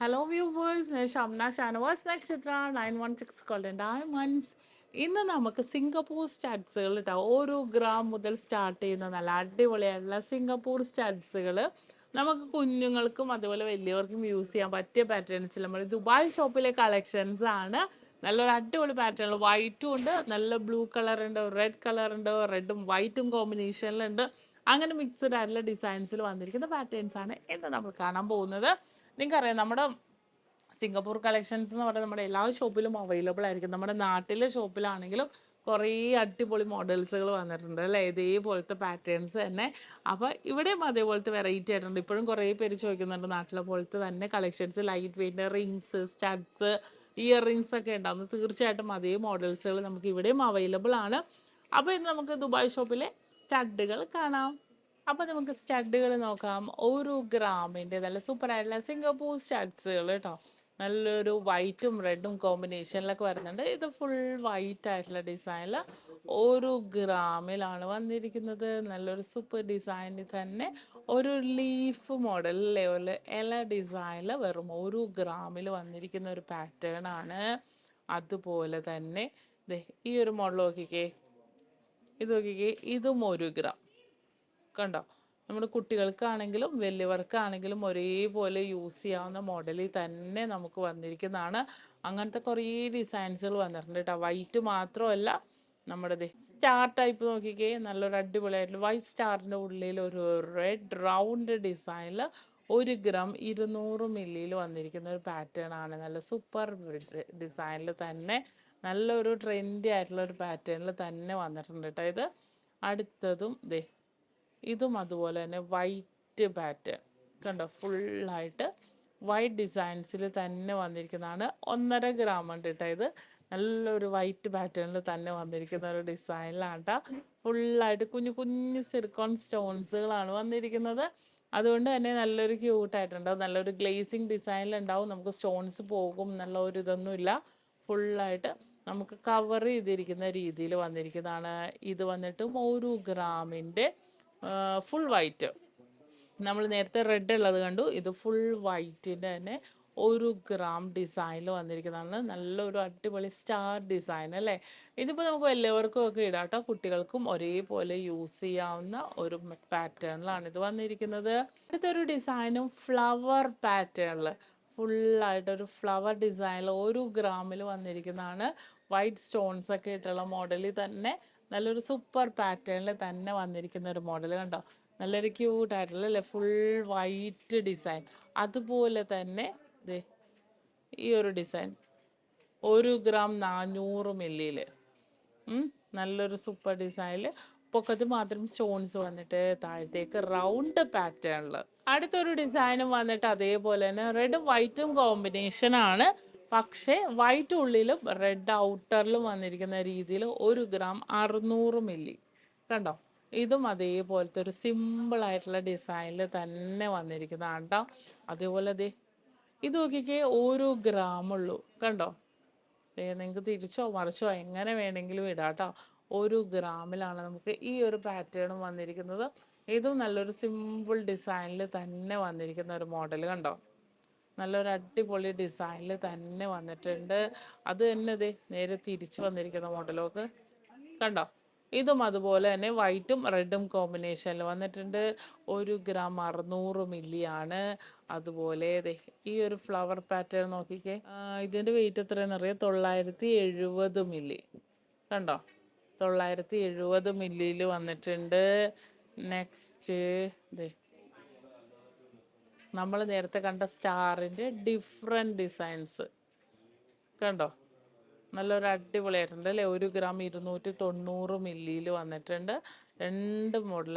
Hello viewers, SHAMNA Shanavas Nakshatra 916 Golden Diamonds. ഇന്ന് നമുക്ക് Singapore സ്റ്റഡ്സുകൾ കേട്ടോ, ഓരോ ഗ്രാം മുതൽ സ്റ്റാർട്ട് ചെയ്യുന്ന നല്ല അടിപൊളിയായിട്ടുള്ള സിംഗപ്പൂർ സ്റ്റഡ്സുകൾ നമുക്ക് കുഞ്ഞുങ്ങൾക്കും അതുപോലെ വലിയവർക്കും യൂസ് ചെയ്യാൻ പറ്റിയ പാറ്റേൺസിൽ നമ്മൾ ദുബായ് ഷോപ്പിലെ കളക്ഷൻസ് ആണ്. നല്ലൊരു അടിപൊളി പാറ്റേൺ, വൈറ്റും ഉണ്ട്, നല്ല ബ്ലൂ കളർ ഉണ്ട്, റെഡ് കളർ ഉണ്ട്, റെഡും വൈറ്റും കോമ്പിനേഷനിലുണ്ട്. അങ്ങനെ മിക്സ്ഡ് ആയിട്ടുള്ള ഡിസൈൻസിൽ വന്നിരിക്കുന്ന പാറ്റേൺസ് ആണ് ഇന്ന് നമ്മൾ കാണാൻ പോകുന്നത്. നിങ്ങൾക്കറിയാം, നമ്മുടെ സിംഗപ്പൂർ കളക്ഷൻസ് എന്ന് പറയുന്നത് നമ്മുടെ എല്ലാ ഷോപ്പിലും അവൈലബിൾ ആയിരിക്കും. നമ്മുടെ നാട്ടിലെ ഷോപ്പിലാണെങ്കിലും കുറേ അടിപൊളി മോഡൽസുകൾ വന്നിട്ടുണ്ട് അല്ലേ, ഇതേപോലത്തെ പാറ്റേൺസ് തന്നെ. അപ്പോൾ ഇവിടെയും അതേപോലത്തെ വെറൈറ്റി ആയിട്ടുണ്ട്. ഇപ്പോഴും കുറേ പേര് ചോദിക്കുന്നുണ്ട് നാട്ടിലെ പോലത്തെ തന്നെ collections, light weight rings, studs, year rings ഒക്കെ ഉണ്ടാകുന്നു. തീർച്ചയായിട്ടും അതേ മോഡൽസുകൾ നമുക്ക് ഇവിടെയും അവൈലബിൾ ആണ്. അപ്പോൾ ഇന്ന് നമുക്ക് ദുബായ് ഷോപ്പിലെ സ്റ്റഡുകൾ കാണാം. അപ്പോൾ നമുക്ക് സ്റ്റഡുകൾ നോക്കാം. ഒരു ഗ്രാമിൻ്റെ നല്ല സൂപ്പർ ആയിട്ടുള്ള സിംഗപ്പൂർ സ്റ്റഡ്സുകൾ കേട്ടോ. നല്ലൊരു വൈറ്റും റെഡും കോമ്പിനേഷനിലൊക്കെ വരുന്നുണ്ട്. ഇത് ഫുൾ വൈറ്റ് ആയിട്ടുള്ള ഡിസൈനിൽ ഒരു ഗ്രാമിലാണ് വന്നിരിക്കുന്നത്. നല്ലൊരു സൂപ്പർ ഡിസൈനിൽ തന്നെ ഒരു ലീഫ് മോഡൽ അല്ലേ, ഒരു ഇല ഡിസൈനിൽ വെറും ഒരു ഗ്രാമിൽ വന്നിരിക്കുന്ന ഒരു പാറ്റേൺ ആണ്. അതുപോലെ തന്നെ ഈ ഒരു മോഡൽ നോക്കിക്കേ, ഇത് നോക്കിക്കേ, ഇതും ഒരു ഗ്രാം. കണ്ടോ, നമ്മുടെ കുട്ടികൾക്കാണെങ്കിലും വലിയവർക്കാണെങ്കിലും ഒരേപോലെ യൂസ് ചെയ്യാവുന്ന മോഡലിൽ തന്നെ നമുക്ക് വന്നിരിക്കുന്നതാണ്. അങ്ങനത്തെ കുറേ ഡിസൈൻസുകൾ വന്നിട്ടുണ്ട് കേട്ടോ. വൈറ്റ് മാത്രമല്ല, നമ്മുടെ സ്റ്റാർ ടൈപ്പ് നോക്കിക്കേ, നല്ലൊരു അടിപൊളിയായിട്ടുള്ള വൈറ്റ് സ്റ്റാറിൻ്റെ ഉള്ളിൽ ഒരു റെഡ് റൗണ്ട് ഡിസൈനിൽ 1 ഗ്രാം 200 മില്ലിയിൽ വന്നിരിക്കുന്ന ഒരു പാറ്റേൺ ആണ്. നല്ല സൂപ്പർ ഡിസൈനിൽ തന്നെ നല്ലൊരു ട്രെൻഡി ആയിട്ടുള്ള ഒരു പാറ്റേണിൽ തന്നെ വന്നിട്ടുണ്ട് കേട്ടോ. ഇത് അടുത്തതും ഇതും അതുപോലെ തന്നെ വൈറ്റ് പാറ്റേൺ കണ്ടോ, ഫുള്ളായിട്ട് വൈറ്റ് ഡിസൈൻസിൽ തന്നെ വന്നിരിക്കുന്നതാണ്. 1.5 ഗ്രാം ഉണ്ട് കേട്ടോ. ഇത് നല്ലൊരു വൈറ്റ് പാറ്റേണിൽ തന്നെ വന്നിരിക്കുന്ന ഒരു ഡിസൈനിലാണ് കേട്ടോ. ഫുള്ളായിട്ട് കുഞ്ഞു കുഞ്ഞു സിർക്കോൺ സ്റ്റോൺസുകളാണ് വന്നിരിക്കുന്നത്. അതുകൊണ്ട് തന്നെ നല്ലൊരു ക്യൂട്ടായിട്ടുണ്ടാവും, നല്ലൊരു ഗ്ലേസിങ് ഡിസൈനിലുണ്ടാവും. നമുക്ക് സ്റ്റോൺസ് പോകും എന്നുള്ള ഒരു ഇതൊന്നുമില്ല. ഫുള്ളായിട്ട് നമുക്ക് കവർ ചെയ്തിരിക്കുന്ന രീതിയിൽ വന്നിരിക്കുന്നതാണ്. ഇത് വന്നിട്ട് 1 ഗ്രാമിൻ്റെ ഫുൾ വൈറ്റ്. നമ്മൾ നേരത്തെ റെഡ് ഉള്ളത് കണ്ടു, ഇത് ഫുൾ വൈറ്റിൻ്റെ തന്നെ 1 ഗ്രാം ഡിസൈനിൽ വന്നിരിക്കുന്നതാണ്. നല്ലൊരു അടിപൊളി സ്റ്റാർ ഡിസൈൻ അല്ലേ. ഇതിപ്പോൾ നമുക്ക് വലിയവർക്കും ഒക്കെ ഇടാം കേട്ടോ, കുട്ടികൾക്കും ഒരേപോലെ യൂസ് ചെയ്യാവുന്ന ഒരു പാറ്റേണിലാണ് ഇത് വന്നിരിക്കുന്നത്. അടുത്തൊരു ഡിസൈനും ഫ്ലവർ പാറ്റേണിൽ, ഫുള്ളായിട്ടൊരു ഫ്ലവർ ഡിസൈനിൽ 1 ഗ്രാമിൽ വന്നിരിക്കുന്നതാണ്. വൈറ്റ് സ്റ്റോൺസ് ഒക്കെ ഇട്ടുള്ള മോഡലിൽ തന്നെ നല്ലൊരു സൂപ്പർ പാറ്റേണിൽ തന്നെ വന്നിരിക്കുന്ന ഒരു മോഡൽ കണ്ടോ. നല്ലൊരു ക്യൂട്ടായിട്ടുള്ള അല്ലേ, ഫുൾ വൈറ്റ് ഡിസൈൻ. അതുപോലെ തന്നെ ഈ ഒരു ഡിസൈൻ 1 ഗ്രാം 400 മില്ലിയിൽ നല്ലൊരു സൂപ്പർ ഡിസൈനിൽ പൊക്കത്ത് മാത്രം സ്റ്റോൺസ് വന്നിട്ട് താഴത്തേക്ക് റൗണ്ട് പാറ്റേണിൽ. അടുത്തൊരു ഡിസൈനും വന്നിട്ട് അതേപോലെ തന്നെ റെഡും വൈറ്റും കോമ്പിനേഷൻ ആണ്. പക്ഷേ വൈറ്റ് ഉള്ളിലും റെഡ് ഔട്ടറിലും വന്നിരിക്കുന്ന രീതിയിൽ 1 ഗ്രാം 600 മില്ലി കണ്ടോ. ഇതും അതേപോലത്തെ ഒരു സിമ്പിൾ ആയിട്ടുള്ള ഡിസൈനിൽ തന്നെ വന്നിരിക്കുന്നതാണ് കേട്ടോ. അതേപോലെ ഇത് നോക്കിക്കേ, 1 ഗ്രാം ഉള്ളൂ കണ്ടോ. നിങ്ങൾക്ക് തിരിച്ചോ മറിച്ചോ എങ്ങനെ വേണമെങ്കിലും ഇടാം കേട്ടോ. 1 ഗ്രാമിലാണ് നമുക്ക് ഈ ഒരു പാറ്റേണും വന്നിരിക്കുന്നത്. ഇതും നല്ലൊരു സിമ്പിൾ ഡിസൈനിൽ തന്നെ വന്നിരിക്കുന്ന ഒരു മോഡൽ കണ്ടോ. നല്ലൊരു അടിപൊളി ഡിസൈനിൽ തന്നെ വന്നിട്ടുണ്ട്. അത് തന്നെ നേരെ തിരിച്ച് വന്നിരിക്കുന്ന മോഡലൊക്കെ കണ്ടോ. ഇതും അതുപോലെ തന്നെ വൈറ്റും റെഡും കോമ്പിനേഷനിൽ വന്നിട്ടുണ്ട്. 1 ഗ്രാം 600 മില്ലി ആണ്. അതുപോലെ ഈ ഒരു ഫ്ലവർ പാറ്റേൺ നോക്കിക്കേ, ഇതിൻ്റെ വെയിറ്റ് എത്രയാണെന്ന് അറിയാം, 970 മില്ലി കണ്ടോ. 970 മില്ലിയിൽ വന്നിട്ടുണ്ട്. നെക്സ്റ്റ് നമ്മൾ നേരത്തെ കണ്ട സ്റ്റാറിൻ്റെ ഡിഫറെൻറ്റ് ഡിസൈൻസ് കണ്ടോ. നല്ലൊരു അടിപൊളിയായിട്ടുണ്ട് അല്ലേ. 1 ഗ്രാം 290 മില്ലിയിൽ വന്നിട്ടുണ്ട്. 2 മോഡൽ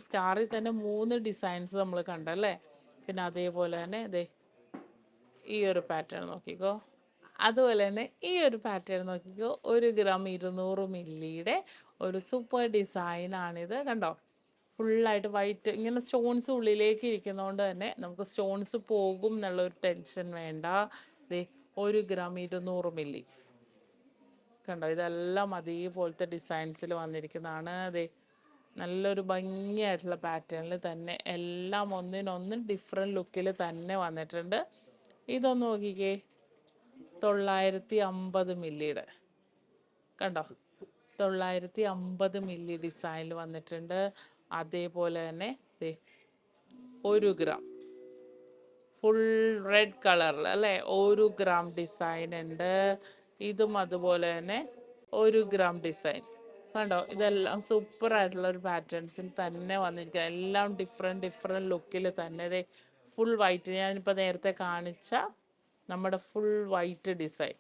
സ്റ്റാറിൽ തന്നെ 3 ഡിസൈൻസ് നമ്മൾ കണ്ടല്ലേ. പിന്നെ അതേപോലെ തന്നെ ഈ ഒരു പാറ്റേൺ നോക്കിക്കോ. അതുപോലെ തന്നെ ഈ ഒരു പാറ്റേൺ നോക്കിക്കോ, 1 ഗ്രാം 200 മില്ലിയുടെ ഒരു സൂപ്പർ ഡിസൈനാണിത് കണ്ടോ. ഫുള്ളായിട്ട് വൈറ്റ്, ഇങ്ങനെ സ്റ്റോൺസ് ഉള്ളിലേക്ക് ഇരിക്കുന്നതുകൊണ്ട് തന്നെ നമുക്ക് സ്റ്റോൺസ് പോകും എന്നുള്ളൊരു ടെൻഷൻ വേണ്ട. 1 ഗ്രാം 200 മില്ലി കണ്ടോ. ഇതെല്ലാം അതേപോലത്തെ ഡിസൈൻസിൽ വന്നിരിക്കുന്നതാണ്. നല്ലൊരു ഭംഗിയായിട്ടുള്ള പാറ്റേണിൽ തന്നെ എല്ലാം ഒന്നിനൊന്ന് ഡിഫറെൻറ്റ് ലുക്കിൽ തന്നെ വന്നിട്ടുണ്ട്. ഇതൊന്ന് നോക്കിക്കേ, 950 മില്ലിയുടെ കണ്ടോ, 950 മില്ലി ഡിസൈനിൽ വന്നിട്ടുണ്ട്. അതേപോലെ തന്നെ 1 ഗ്രാം ഫുൾ റെഡ് കളറിൽ അല്ലേ, 1 ഗ്രാം ഡിസൈൻ ഉണ്ട്. ഇതും അതുപോലെ തന്നെ 1 ഗ്രാം ഡിസൈൻ കണ്ടോ. ഇതെല്ലാം സൂപ്പർ ആയിട്ടുള്ള ഒരു പാറ്റേൺസിൽ തന്നെ വന്നിരിക്കുക. എല്ലാം ഡിഫറെൻറ്റ് ലുക്കിൽ തന്നെ. ഫുൾ വൈറ്റ്, ഞാനിപ്പോൾ നേരത്തെ കാണിച്ച നമ്മുടെ ഫുൾ വൈറ്റ് ഡിസൈൻ,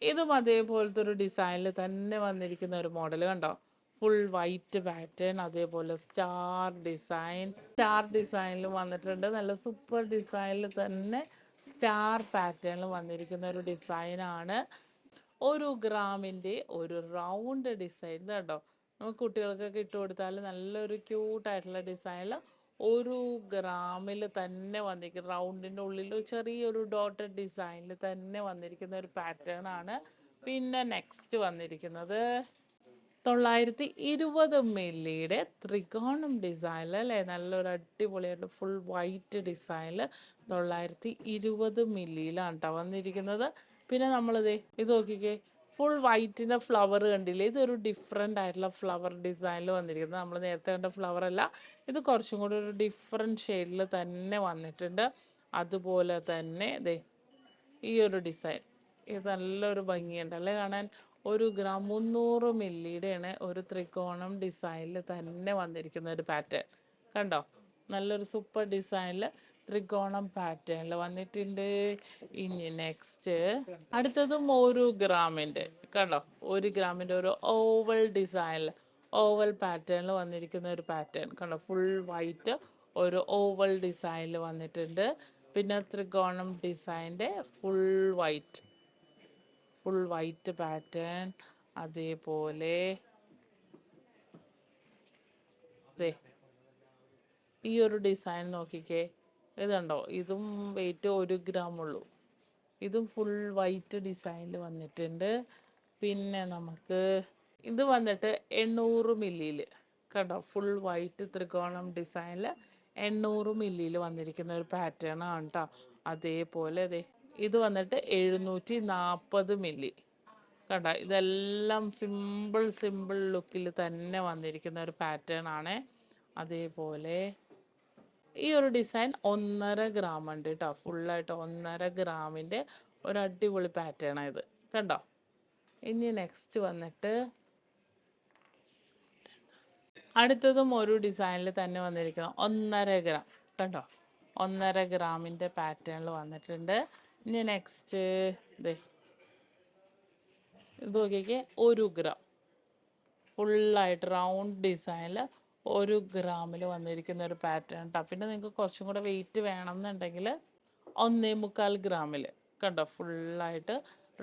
ഇതും അതേപോലത്തെ ഒരു ഡിസൈനിൽ തന്നെ വന്നിരിക്കുന്ന ഒരു മോഡൽ കണ്ടോ. ഫുൾ വൈറ്റ് പാറ്റേൺ, അതേപോലെ സ്റ്റാർ ഡിസൈനിൽ വന്നിട്ടുണ്ട്. നല്ല സൂപ്പർ ഡിസൈനിൽ തന്നെ സ്റ്റാർ പാറ്റേണിൽ വന്നിരിക്കുന്ന ഒരു ഡിസൈനാണ്. 1 ഗ്രാമിൻ്റെ ഒരു റൗണ്ട് ഡിസൈൻ കണ്ടോ. നമുക്ക് കുട്ടികൾക്കൊക്കെ ഇട്ട് കൊടുത്താൽ നല്ലൊരു ക്യൂട്ടായിട്ടുള്ള ഡിസൈനിൽ 1 ഗ്രാമിൽ തന്നെ വന്നിരിക്കുന്ന റൗണ്ടിൻ്റെ ഉള്ളിൽ ചെറിയൊരു ഡോട്ടഡ് ഡിസൈനിൽ തന്നെ വന്നിരിക്കുന്ന ഒരു പാറ്റേൺ ആണ്. പിന്നെ നെക്സ്റ്റ് വന്നിരിക്കുന്നത് 920 മില്ലിയുടെ ത്രികോണം ഡിസൈനിൽ അല്ലേ, നല്ലൊരു അടിപൊളിയായിട്ട് ഫുൾ വൈറ്റ് ഡിസൈനിൽ 920 മില്ലിയിലാണ് കേട്ടോ വന്നിരിക്കുന്നത്. പിന്നെ നമ്മളിത് നോക്കിക്കേ, ഫുൾ വൈറ്റിൻ്റെ ഫ്ലവർ കണ്ടില്ലേ, ഇതൊരു ഡിഫറെൻ്റ് ആയിട്ടുള്ള ഫ്ലവർ ഡിസൈനിൽ വന്നിരിക്കുന്നത്. നമ്മൾ നേരത്തെ കണ്ട ഫ്ലവർ അല്ല, ഇത് കുറച്ചും കൂടി ഒരു ഡിഫറെൻറ്റ് ഷെയ്ഡിൽ തന്നെ വന്നിട്ടുണ്ട്. അതുപോലെ തന്നെ ഈ ഒരു ഡിസൈൻ, ഇത് നല്ലൊരു ഭംഗിയുണ്ടല്ലേ കാണാൻ. 1 ഗ്രാം 300 മില്ലിയുടെയാണ് ഒരു ത്രികോണം ഡിസൈനിൽ തന്നെ വന്നിരിക്കുന്ന ഒരു പാറ്റേൺ കണ്ടോ. നല്ലൊരു സൂപ്പർ ഡിസൈനിൽ ത്രികോണം പാറ്റേണിൽ വന്നിട്ടുണ്ട്. ഇനി നെക്സ്റ്റ് അടുത്തതും 1 ഗ്രാമിൻ്റെ കണ്ടോ, 1 ഗ്രാമിൻ്റെ ഒരു ഓവൽ ഡിസൈനിൽ ഓവൽ പാറ്റേണിൽ വന്നിരിക്കുന്ന ഒരു പാറ്റേൺ കണ്ടോ. ഫുൾ വൈറ്റ് ഒരു ഓവൽ ഡിസൈനിൽ വന്നിട്ടുണ്ട്. പിന്നെ ത്രികോണം ഡിസൈൻ്റെ ഫുൾ വൈറ്റ് പാറ്റേൺ. അതേപോലെ ഈ ഒരു ഡിസൈൻ നോക്കിക്കേ, ഇതുണ്ടോ, ഇതും വെയിറ്റ് 1 ഗ്രാം ഉള്ളൂ. ഇതും ഫുൾ വൈറ്റ് ഡിസൈനിൽ വന്നിട്ടുണ്ട്. പിന്നെ നമുക്ക് ഇത് വന്നിട്ട് 800 മില്ലിയിൽ കണ്ടോ, ഫുൾ വൈറ്റ് ത്രികോണം ഡിസൈനിൽ 800 മില്ലിയിൽ വന്നിരിക്കുന്ന ഒരു പാറ്റേൺ ആണ് കേട്ടോ. അതേപോലെ ഇത് വന്നിട്ട് 740 മില്ലി കണ്ട. ഇതെല്ലാം സിമ്പിൾ ലുക്കിൽ തന്നെ വന്നിരിക്കുന്ന ഒരു പാറ്റേൺ ആണ്. അതേപോലെ ഈ ഒരു ഡിസൈൻ 1.5 ഗ്രാം ഉണ്ട് കേട്ടോ, ഫുള്ളായിട്ട് 1.5 ഗ്രാമിൻ്റെ ഒരു അടിപൊളി പാറ്റേൺ ഇത് കണ്ടോ. ഇനി നെക്സ്റ്റ് വന്നിട്ട് അടുത്തതും ഒരു ഡിസൈനിൽ തന്നെ വന്നിരിക്കണം, 1.5 ഗ്രാം കണ്ടോ. 1.5 ഗ്രാമിൻ്റെ പാറ്റേണിൽ വന്നിട്ടുണ്ട്. ഇനി നെക്സ്റ്റ് ഇത് നോക്കിക്കേ, 1 ഗ്രാം ഫുള്ളായിട്ട് റൗണ്ട് ഡിസൈനിൽ 1 ഗ്രാമിൽ വന്നിരിക്കുന്ന ഒരു പാറ്റേൺ കേട്ടോ. പിന്നെ നിങ്ങൾക്ക് കുറച്ചും കൂടെ വെയിറ്റ് വേണം എന്നുണ്ടെങ്കിൽ 1.25 ഗ്രാമിൽ കണ്ടോ, ഫുള്ളായിട്ട്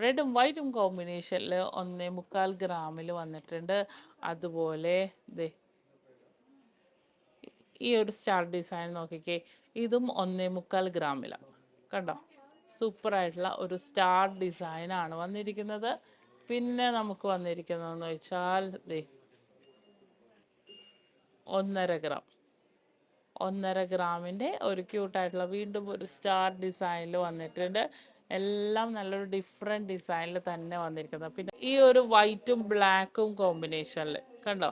റെഡും വൈറ്റും കോമ്പിനേഷനിൽ 1.25 ഗ്രാമിൽ വന്നിട്ടുണ്ട്. അതുപോലെ ഈ ഒരു സ്റ്റാർ ഡിസൈൻ നോക്കിക്കേ, ഇതും 1.25 ഗ്രാമിലാണ് കണ്ടോ. സൂപ്പറായിട്ടുള്ള ഒരു സ്റ്റാർ ഡിസൈനാണ് വന്നിരിക്കുന്നത്. പിന്നെ നമുക്ക് വന്നിരിക്കുന്നതെന്ന് വെച്ചാൽ 1.5 ഗ്രാം 1.5 ഗ്രാമിൻ്റെ ഒരു ക്യൂട്ടായിട്ടുള്ള വീണ്ടും ഒരു സ്റ്റാർ ഡിസൈനിൽ വന്നിട്ടുണ്ട്. എല്ലാം നല്ലൊരു ഡിഫറെൻറ്റ് ഡിസൈനിൽ തന്നെ വന്നിരിക്കുന്നത്. പിന്നെ ഈ ഒരു വൈറ്റും ബ്ലാക്കും കോമ്പിനേഷനിൽ കണ്ടോ,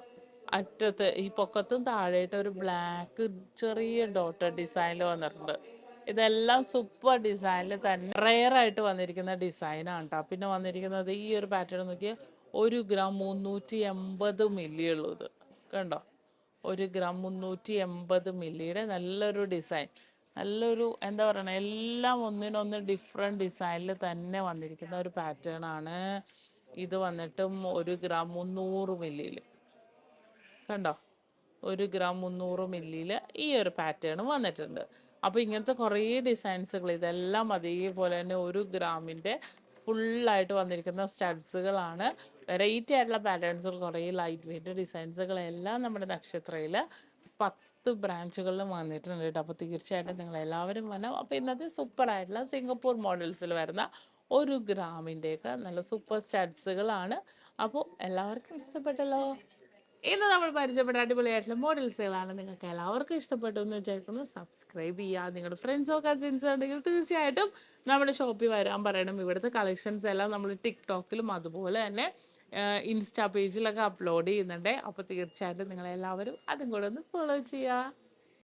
അറ്റത്ത് ഈ പൊക്കത്തും താഴെയായിട്ട് ഒരു ബ്ലാക്ക് ചെറിയ ഡോട്ടഡ് ഡിസൈനിൽ വന്നിട്ടുണ്ട്. ഇതെല്ലാം സൂപ്പർ ഡിസൈനിൽ തന്നെ റെയർ ആയിട്ട് വന്നിരിക്കുന്ന ഡിസൈനാണ് കേട്ടോ. പിന്നെ വന്നിരിക്കുന്നത് ഈ ഒരു പാറ്റേൺ നോക്കിയാൽ 1 ഗ്രാം 380 മില്ലി ഉള്ളൂ. ഇത് കണ്ടോ, 1 ഗ്രാം 380 മില്ലിയുടെ നല്ലൊരു ഡിസൈൻ, നല്ലൊരു എന്താ പറയണ, എല്ലാം ഒന്നിനൊന്ന് ഡിഫറെൻറ്റ് ഡിസൈനിൽ തന്നെ വന്നിരിക്കുന്ന ഒരു പാറ്റേൺ ആണ്. ഇത് വന്നിട്ടും 1 ഗ്രാം 300 മില്ലിയിൽ കണ്ടോ, 1 ഗ്രാം 300 മില്ലിയിൽ ഈ ഒരു പാറ്റേൺ വന്നിട്ടുണ്ട്. അപ്പോൾ ഇങ്ങനത്തെ കുറേ ഡിസൈൻസുകൾ, ഇതെല്ലാം അതേപോലെ തന്നെ 1 ഗ്രാമിൻ്റെ ഫുള്ളായിട്ട് വന്നിരിക്കുന്ന സ്റ്റഡ്സുകളാണ്. വെറൈറ്റി ആയിട്ടുള്ള പാറ്റേൺസുകൾ, കുറേ ലൈറ്റ് വെയിറ്റ് ഡിസൈൻസുകളെല്ലാം നമ്മുടെ നക്ഷത്രയിൽ 10 ബ്രാഞ്ചുകളിലും വന്നിട്ടുണ്ട് കേട്ടോ. അപ്പോൾ തീർച്ചയായിട്ടും നിങ്ങൾ എല്ലാവരും വരണം. അപ്പോൾ ഇന്നത്തെ സൂപ്പറായിട്ടുള്ള സിംഗപ്പൂർ മോഡൽസിൽ വരുന്ന 1 ഗ്രാമിൻ്റെയൊക്കെ നല്ല സൂപ്പർ സ്റ്റഡ്സുകളാണ്. അപ്പോൾ എല്ലാവർക്കും ഇഷ്ടപ്പെട്ടല്ലോ. ഇന്ന് നമ്മൾ പരിചയപ്പെട്ട അടിപൊളിയായിട്ടുള്ള മോഡൽസുകളാണ്. നിങ്ങൾക്ക് എല്ലാവർക്കും ഇഷ്ടപ്പെട്ടു എന്ന് വിചാരിക്കുന്നു. സബ്സ്ക്രൈബ് ചെയ്യുക. നിങ്ങളുടെ ഫ്രണ്ട്സോ കസിൻസോ ഉണ്ടെങ്കിൽ തീർച്ചയായിട്ടും നമ്മുടെ ഷോപ്പിൽ വരാൻ പറയണം. ഇവിടുത്തെ കളക്ഷൻസ് എല്ലാം നമ്മൾ ടിക്ടോക്കിലും അതുപോലെ തന്നെ ഇൻസ്റ്റാ പേജിലൊക്കെ അപ്ലോഡ് ചെയ്യുന്നുണ്ട്. അപ്പോൾ തീർച്ചയായിട്ടും നിങ്ങളെല്ലാവരും അതും കൂടെ ഒന്ന് ഫോളോ ചെയ്യുക.